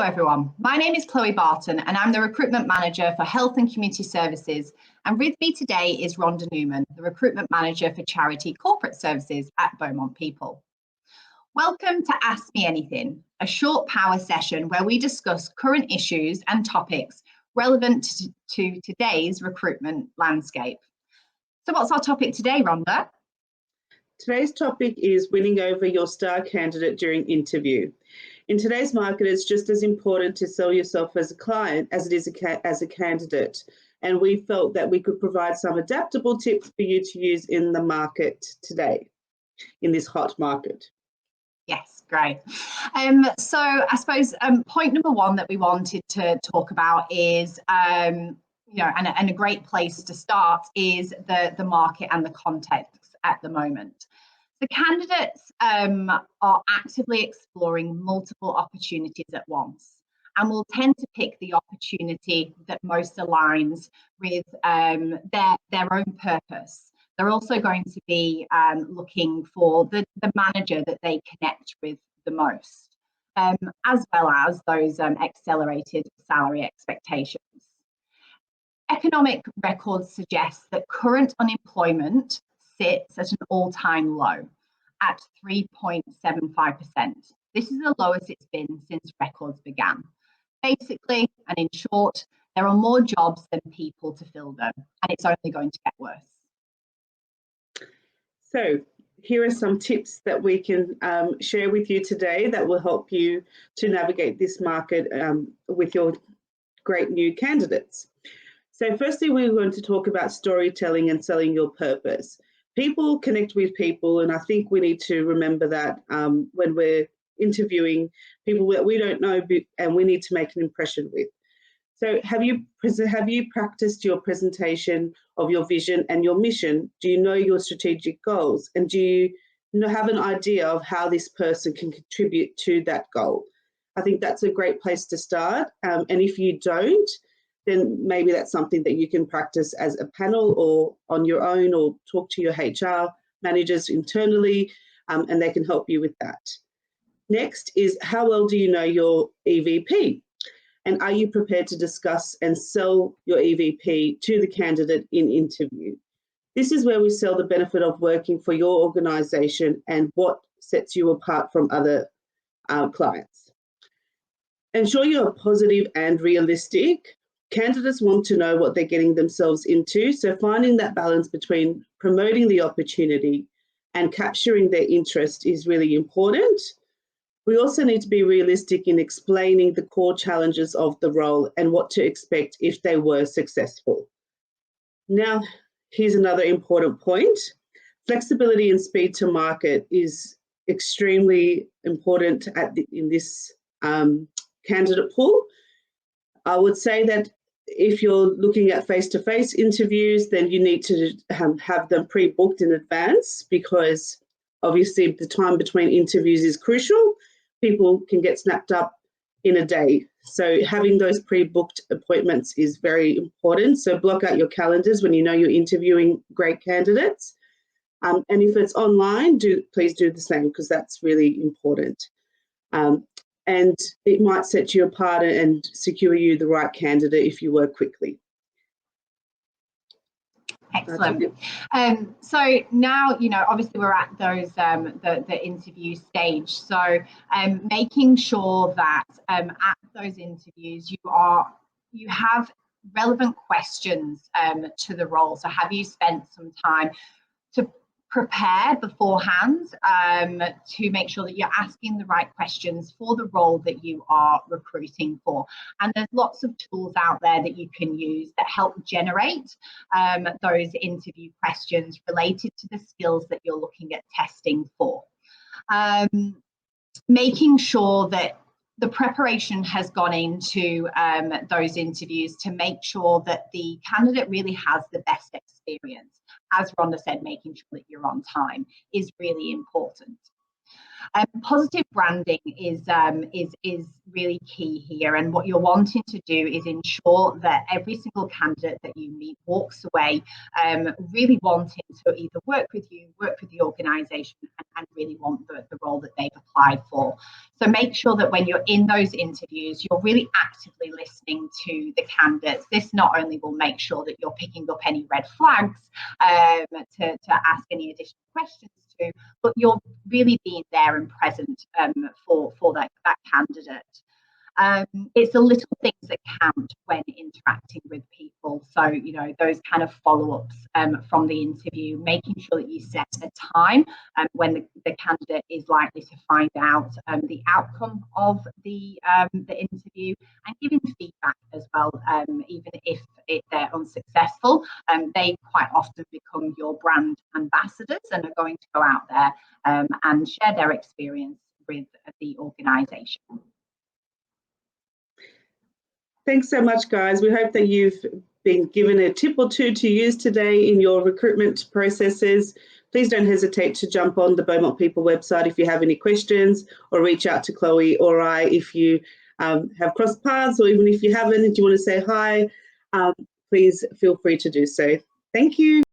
Hello everyone, my name is Chloe Barton and I'm the Recruitment Manager for Health and Community Services, and with me today is Rhonda Newman, the Recruitment Manager for Charity Corporate Services at Beaumont People. Welcome to Ask Me Anything, a short power session where we discuss current issues and topics relevant to today's recruitment landscape. So what's our topic today, Rhonda? Today's topic is winning over your star candidate during interview. In today's market, it's just as important to sell yourself as a client as it is as a candidate. And we felt that we could provide some adaptable tips for you to use in the market today, in this hot market. Yes, great. So I suppose point number one that we wanted to talk about is, and a great place to start is the market and the context at the moment. The candidates are actively exploring multiple opportunities at once and will tend to pick the opportunity that most aligns with their own purpose. They're also going to be looking for the manager that they connect with the most, as well as those accelerated salary expectations. Economic records suggest that current unemployment sits at an all-time low at 3.75%. This is the lowest it's been since records began. Basically, and in short, there are more jobs than people to fill them, and it's only going to get worse. So here are some tips that we can share with you today that will help you to navigate this market with your great new candidates. So firstly, we're going to talk about storytelling and selling your purpose. People connect with people, and I think we need to remember that when we're interviewing people that we don't know and we need to make an impression with. So have you practiced your presentation of your vision and your mission? Do you know your strategic goals? And do you have an idea of how this person can contribute to that goal? I think that's a great place to start. And if you don't, then maybe that's something that you can practice as a panel or on your own, or talk to your HR managers internally, and they can help you with that. Next is, how well do you know your EVP? And are you prepared to discuss and sell your EVP to the candidate in interview? This is where we sell the benefit of working for your organisation and what sets you apart from other clients. Ensure you're positive and realistic. Candidates want to know what they're getting themselves into, so finding that balance between promoting the opportunity and capturing their interest is really important. We also need to be realistic in explaining the core challenges of the role and what to expect if they were successful. Now, here's another important point. Flexibility and speed to market is extremely important in this candidate pool. I would say that if you're looking at face-to-face interviews, then you need to have them pre-booked in advance, because obviously the time between interviews is crucial. People can get snapped up in a day. So having those pre-booked appointments is very important. So block out your calendars when you know you're interviewing great candidates. And if it's online, please do the same, because that's really important. And it might set you apart and secure you the right candidate if you work quickly. Excellent. So now, obviously we're at those the interview stage. So making sure that at those interviews you have relevant questions to the role. So have you spent some time to prepare beforehand to make sure that you're asking the right questions for the role that you are recruiting for? And there's lots of tools out there that you can use that help generate those interview questions related to the skills that you're looking at testing for. Making sure that the preparation has gone into those interviews to make sure that the candidate really has the best experience. As Rhonda said, making sure that you're on time is really important. Positive branding is really key here, and what you're wanting to do is ensure that every single candidate that you meet walks away really wanting to either work with you, work with the organisation, and really want the role that they've applied for. So make sure that when you're in those interviews, you're really actively listening to the candidates. This not only will make sure that you're picking up any red flags to ask any additional questions to, but you're really being there and present for that candidate. It's the little things that count when interacting with people. So, you know, those kind of follow-ups from the interview, making sure that you set a time when the candidate is likely to find out the outcome of the interview, and giving feedback as well, even if they're unsuccessful. They quite often become your brand ambassadors and are going to go out there and share their experience with the organisation. Thanks so much, guys. We hope that you've been given a tip or two to use today in your recruitment processes. Please don't hesitate to jump on the Beaumont People website if you have any questions, or reach out to Chloe or I if you have crossed paths, or even if you haven't, if you want to say hi, please feel free to do so. Thank you.